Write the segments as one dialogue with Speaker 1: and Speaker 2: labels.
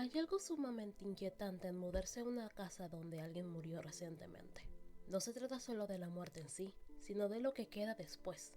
Speaker 1: Hay algo sumamente inquietante en mudarse a una casa donde alguien murió recientemente. No se trata solo de la muerte en sí, sino de lo que queda después.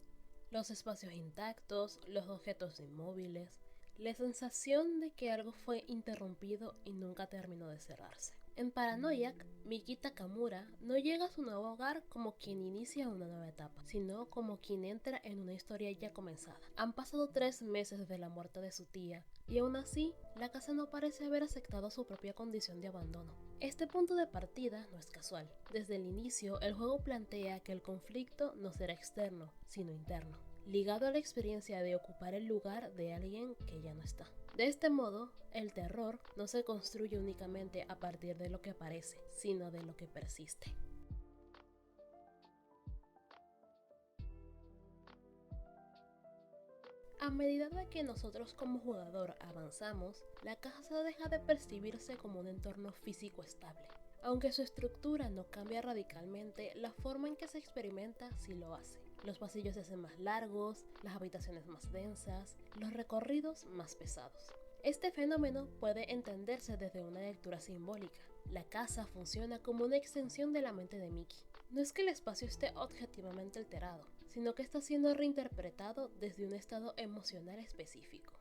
Speaker 1: Los espacios intactos, los objetos inmóviles, la sensación de que algo fue interrumpido y nunca terminó de cerrarse. En Paranoiac, Miki Takamura no llega a su nuevo hogar como quien inicia una nueva etapa, sino como quien entra en una historia ya comenzada. Han pasado 3 meses desde la muerte de su tía, y aún así, la casa no parece haber aceptado su propia condición de abandono. Este punto de partida no es casual. Desde el inicio, el juego plantea que el conflicto no será externo, sino interno, ligado a la experiencia de ocupar el lugar de alguien que ya no está. De este modo, el terror no se construye únicamente a partir de lo que aparece, sino de lo que persiste. A medida de que nosotros como jugador avanzamos, la casa deja de percibirse como un entorno físico estable. Aunque su estructura no cambia radicalmente, la forma en que se experimenta sí lo hace. Los pasillos se hacen más largos, las habitaciones más densas, los recorridos más pesados. Este fenómeno puede entenderse desde una lectura simbólica. La casa funciona como una extensión de la mente de Miki. No es que el espacio esté objetivamente alterado, sino que está siendo reinterpretado desde un estado emocional específico.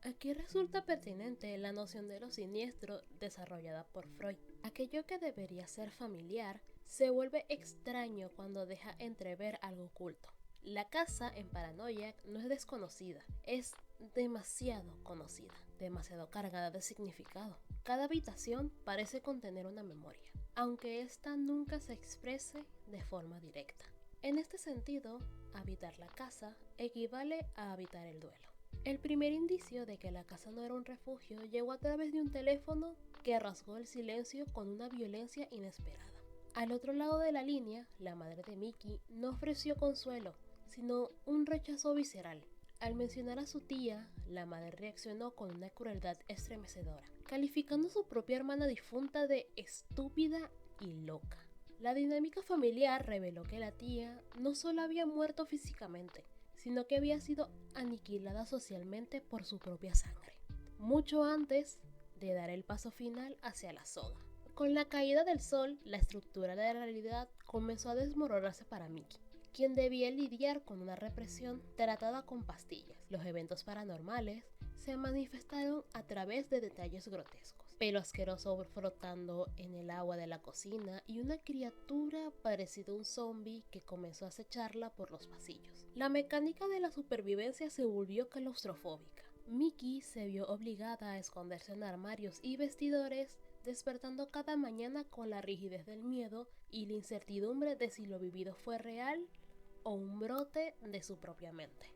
Speaker 1: Aquí resulta pertinente la noción de lo siniestro desarrollada por Freud. Aquello que debería ser familiar se vuelve extraño cuando deja entrever algo oculto. La casa en Paranoiac no es desconocida, es demasiado conocida, demasiado cargada de significado. Cada habitación parece contener una memoria, aunque ésta nunca se exprese de forma directa. En este sentido, habitar la casa equivale a habitar el duelo. El primer indicio de que la casa no era un refugio llegó a través de un teléfono que rasgó el silencio con una violencia inesperada. Al otro lado de la línea, la madre de Miki no ofreció consuelo, sino un rechazo visceral. Al mencionar a su tía, la madre reaccionó con una crueldad estremecedora, calificando a su propia hermana difunta de estúpida y loca. La dinámica familiar reveló que la tía no solo había muerto físicamente, sino que había sido aniquilada socialmente por su propia sangre, mucho antes de dar el paso final hacia la soga. Con la caída del sol, la estructura de la realidad comenzó a desmoronarse para Miki, quien debía lidiar con una represión tratada con pastillas. Los eventos paranormales se manifestaron a través de detalles grotescos. Pelo asqueroso frotando en el agua de la cocina y una criatura parecida a un zombie que comenzó a acecharla por los pasillos. La mecánica de la supervivencia se volvió claustrofóbica. Miki se vio obligada a esconderse en armarios y vestidores, despertando cada mañana con la rigidez del miedo y la incertidumbre de si lo vivido fue real o un brote de su propia mente.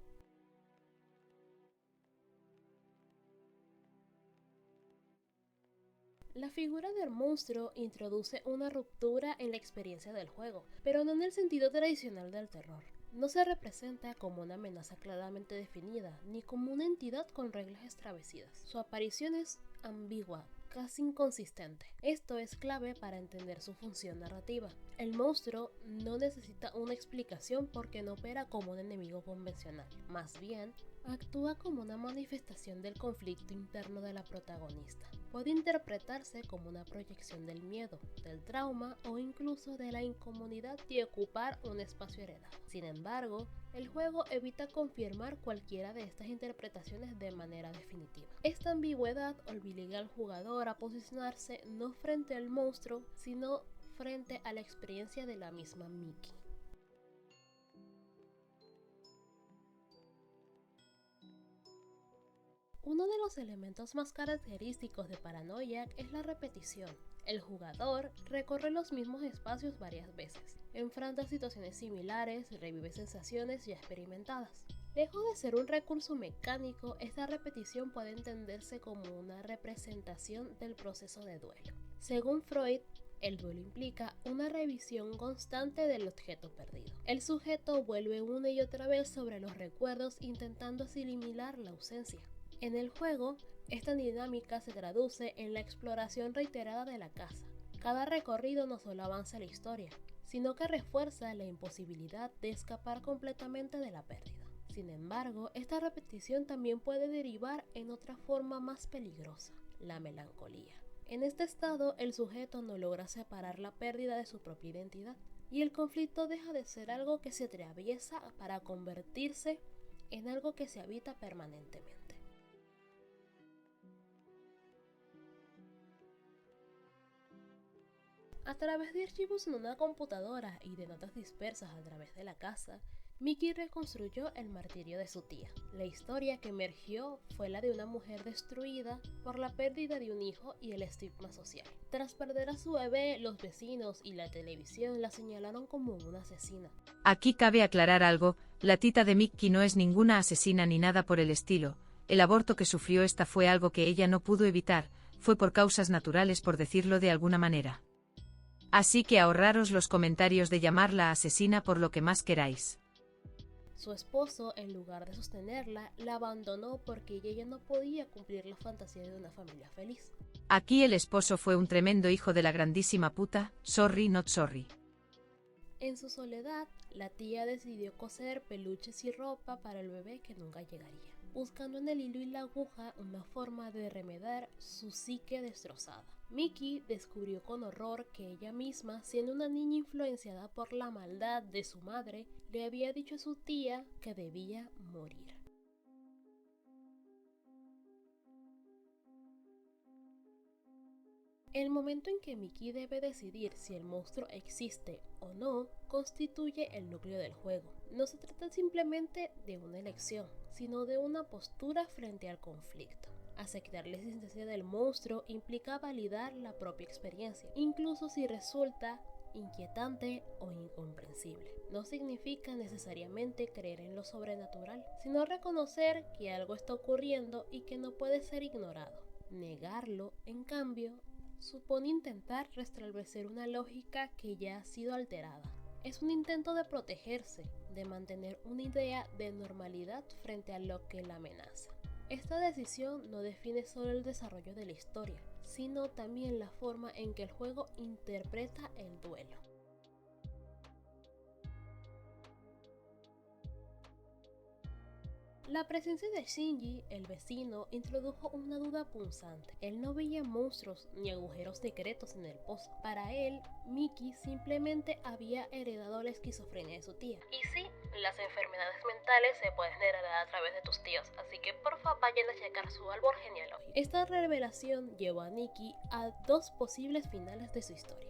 Speaker 1: La figura del monstruo introduce una ruptura en la experiencia del juego, pero no en el sentido tradicional del terror. No se representa como una amenaza claramente definida, ni como una entidad con reglas establecidas. Su aparición es ambigua, casi inconsistente. Esto es clave para entender su función narrativa. El monstruo no necesita una explicación porque no opera como un enemigo convencional. Más bien, actúa como una manifestación del conflicto interno de la protagonista. Puede interpretarse como una proyección del miedo, del trauma o incluso de la incomodidad de ocupar un espacio heredado. Sin embargo, el juego evita confirmar cualquiera de estas interpretaciones de manera definitiva. Esta ambigüedad obliga al jugador a posicionarse no frente al monstruo, sino frente a la experiencia de la misma Miki. Uno de los elementos más característicos de Paranoiac es la repetición. El jugador recorre los mismos espacios varias veces, enfrenta situaciones similares, revive sensaciones ya experimentadas. Lejos de ser un recurso mecánico, esta repetición puede entenderse como una representación del proceso de duelo. Según Freud, el duelo implica una revisión constante del objeto perdido. El sujeto vuelve una y otra vez sobre los recuerdos intentando asimilar la ausencia. En el juego, esta dinámica se traduce en la exploración reiterada de la casa. Cada recorrido no solo avanza la historia, sino que refuerza la imposibilidad de escapar completamente de la pérdida. Sin embargo, esta repetición también puede derivar en otra forma más peligrosa, la melancolía. En este estado, el sujeto no logra separar la pérdida de su propia identidad, y el conflicto deja de ser algo que se atraviesa para convertirse en algo que se habita permanentemente. A través de archivos en una computadora y de notas dispersas a través de la casa, Miki reconstruyó el martirio de su tía. La historia que emergió fue la de una mujer destruida por la pérdida de un hijo y el estigma social. Tras perder a su bebé, los vecinos y la televisión la señalaron como una asesina.
Speaker 2: Aquí cabe aclarar algo, la tita de Miki no es ninguna asesina ni nada por el estilo. El aborto que sufrió esta fue algo que ella no pudo evitar, fue por causas naturales, por decirlo de alguna manera. Así que ahorraros los comentarios de llamarla asesina por lo que más queráis.
Speaker 1: Su esposo, en lugar de sostenerla, la abandonó porque ella ya no podía cumplir la fantasía de una familia feliz.
Speaker 2: Aquí el esposo fue un tremendo hijo de la grandísima puta, sorry not sorry.
Speaker 1: En su soledad, la tía decidió coser peluches y ropa para el bebé que nunca llegaría, buscando en el hilo y la aguja una forma de remediar su psique destrozada. Miki descubrió con horror que ella misma, siendo una niña influenciada por la maldad de su madre, le había dicho a su tía que debía morir. El momento en que Miki debe decidir si el monstruo existe o no constituye el núcleo del juego. No se trata simplemente de una elección, sino de una postura frente al conflicto. Aceptar la existencia del monstruo implica validar la propia experiencia, incluso si resulta inquietante o incomprensible. No significa necesariamente creer en lo sobrenatural, sino reconocer que algo está ocurriendo y que no puede ser ignorado. Negarlo, en cambio, supone intentar restablecer una lógica que ya ha sido alterada. Es un intento de protegerse, de mantener una idea de normalidad frente a lo que la amenaza. Esta decisión no define solo el desarrollo de la historia, sino también la forma en que el juego interpreta el duelo. La presencia de Shinji, el vecino, introdujo una duda punzante. Él no veía monstruos ni agujeros secretos en el pozo. Para él, Miki simplemente había heredado la esquizofrenia de su tía. Y sí, las enfermedades mentales se pueden heredar a través de tus tíos, así que porfa vayan a checar su árbol genealógico. Esta revelación llevó a Nikki a dos posibles finales de su historia.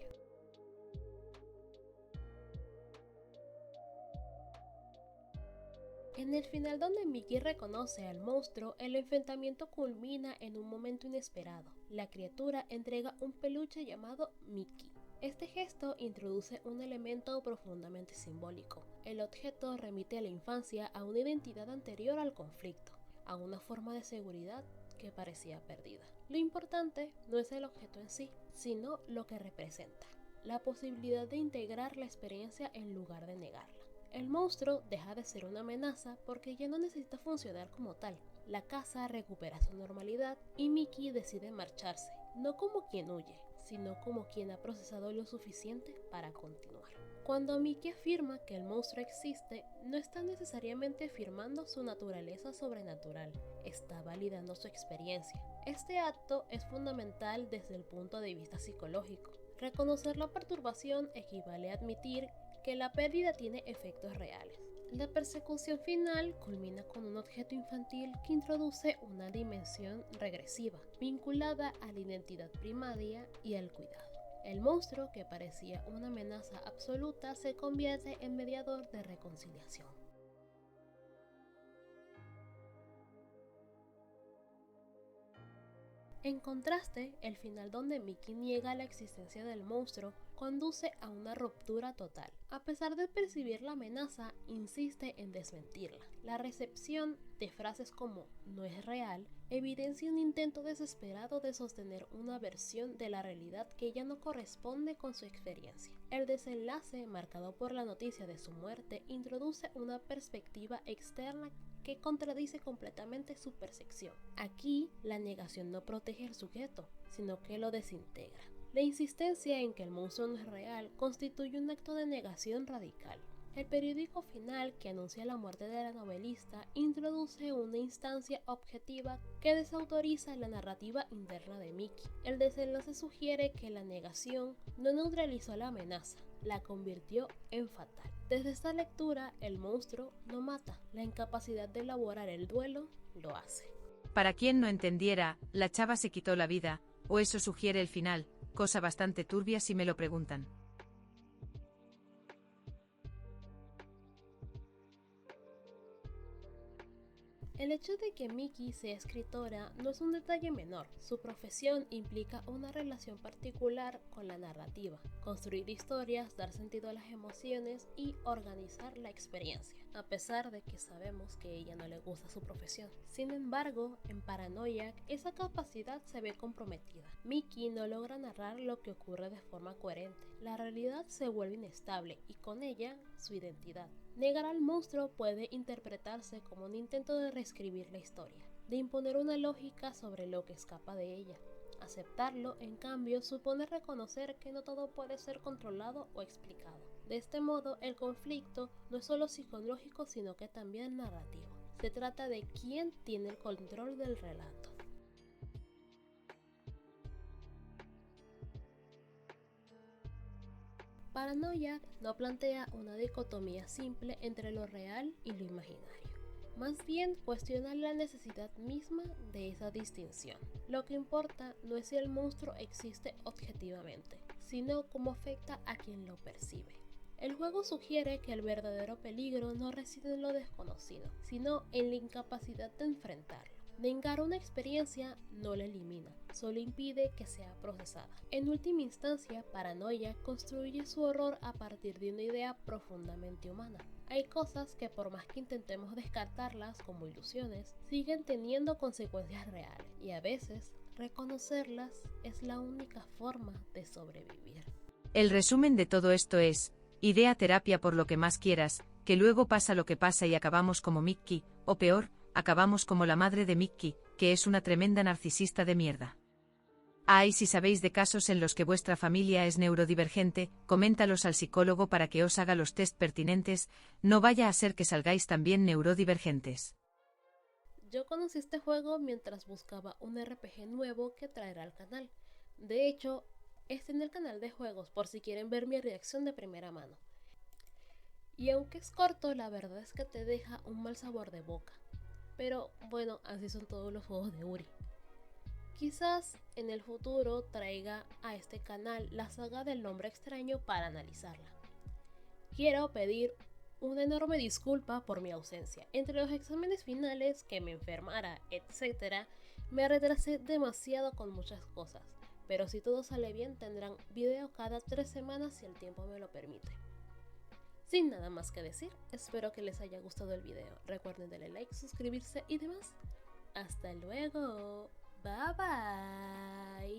Speaker 1: En el final donde Miki reconoce al monstruo, el enfrentamiento culmina en un momento inesperado. La criatura entrega un peluche llamado Miki. Este gesto introduce un elemento profundamente simbólico. El objeto remite a la infancia, a una identidad anterior al conflicto, a una forma de seguridad que parecía perdida. Lo importante no es el objeto en sí, sino lo que representa, la posibilidad de integrar la experiencia en lugar de negarla. El monstruo deja de ser una amenaza porque ya no necesita funcionar como tal. La casa recupera su normalidad y Miki decide marcharse, no como quien huye, sino como quien ha procesado lo suficiente para continuar. Cuando Miki afirma que el monstruo existe, no está necesariamente afirmando su naturaleza sobrenatural, está validando su experiencia. Este acto es fundamental desde el punto de vista psicológico. Reconocer la perturbación equivale a admitir que la pérdida tiene efectos reales. La persecución final culmina con un objeto infantil que introduce una dimensión regresiva, vinculada a la identidad primaria y al cuidado. El monstruo, que parecía una amenaza absoluta, se convierte en mediador de reconciliación. En contraste, el final donde Miki niega la existencia del monstruo conduce a una ruptura total. A pesar de percibir la amenaza, insiste en desmentirla. La recepción de frases como "no es real" evidencia un intento desesperado de sostener una versión de la realidad que ya no corresponde con su experiencia. El desenlace, marcado por la noticia de su muerte, introduce una perspectiva externa que contradice completamente su percepción. Aquí, la negación no protege al sujeto, sino que lo desintegra. La insistencia en que el monstruo no es real constituye un acto de negación radical. El periódico final, que anuncia la muerte de la novelista, introduce una instancia objetiva que desautoriza la narrativa interna de Mickey. El desenlace sugiere que la negación no neutralizó la amenaza, la convirtió en fatal. Desde esta lectura, el monstruo no mata, la incapacidad de elaborar el duelo lo hace.
Speaker 2: Para quien no entendiera, la chava se quitó la vida, o eso sugiere el final, cosa bastante turbia si me lo preguntan.
Speaker 1: El hecho de que Mickey sea escritora no es un detalle menor. Su profesión implica una relación particular con la narrativa, construir historias, dar sentido a las emociones y organizar la experiencia, a pesar de que sabemos que a ella no le gusta su profesión. Sin embargo, en Paranoiac, esa capacidad se ve comprometida. Mickey no logra narrar lo que ocurre de forma coherente. La realidad se vuelve inestable y con ella su identidad. Negar al monstruo puede interpretarse como un intento de reescribir la historia, de imponer una lógica sobre lo que escapa de ella. Aceptarlo, en cambio, supone reconocer que no todo puede ser controlado o explicado. De este modo, el conflicto no es solo psicológico, sino que también narrativo. Se trata de quién tiene el control del relato. Paranoiac no plantea una dicotomía simple entre lo real y lo imaginario. Más bien cuestiona la necesidad misma de esa distinción. Lo que importa no es si el monstruo existe objetivamente, sino cómo afecta a quien lo percibe. El juego sugiere que el verdadero peligro no reside en lo desconocido, sino en la incapacidad de enfrentarlo. Negar una experiencia no la elimina, solo impide que sea procesada. En última instancia, Paranoia construye su horror a partir de una idea profundamente humana. Hay cosas que por más que intentemos descartarlas como ilusiones, siguen teniendo consecuencias reales y a veces reconocerlas es la única forma de sobrevivir.
Speaker 2: El resumen de todo esto es, idea terapia por lo que más quieras, que luego pasa lo que pasa y acabamos como Mickey, o peor, acabamos como la madre de Mickey, que es una tremenda narcisista de mierda. Ay, si sabéis de casos en los que vuestra familia es neurodivergente, coméntalos al psicólogo para que os haga los test pertinentes, no vaya a ser que salgáis también neurodivergentes.
Speaker 1: Yo conocí este juego mientras buscaba un RPG nuevo que traer al canal. De hecho, está en el canal de juegos por si quieren ver mi reacción de primera mano. Y aunque es corto, la verdad es que te deja un mal sabor de boca. Pero bueno, así son todos los juegos de Uri. Quizás en el futuro traiga a este canal la saga del nombre extraño para analizarla. Quiero pedir una enorme disculpa por mi ausencia. Entre los exámenes finales, que me enfermara, etc., me retrasé demasiado con muchas cosas. Pero si todo sale bien, tendrán video cada 3 semanas si el tiempo me lo permite. Sin nada más que decir, espero que les haya gustado el video. Recuerden darle like, suscribirse y demás. Hasta luego. Bye bye.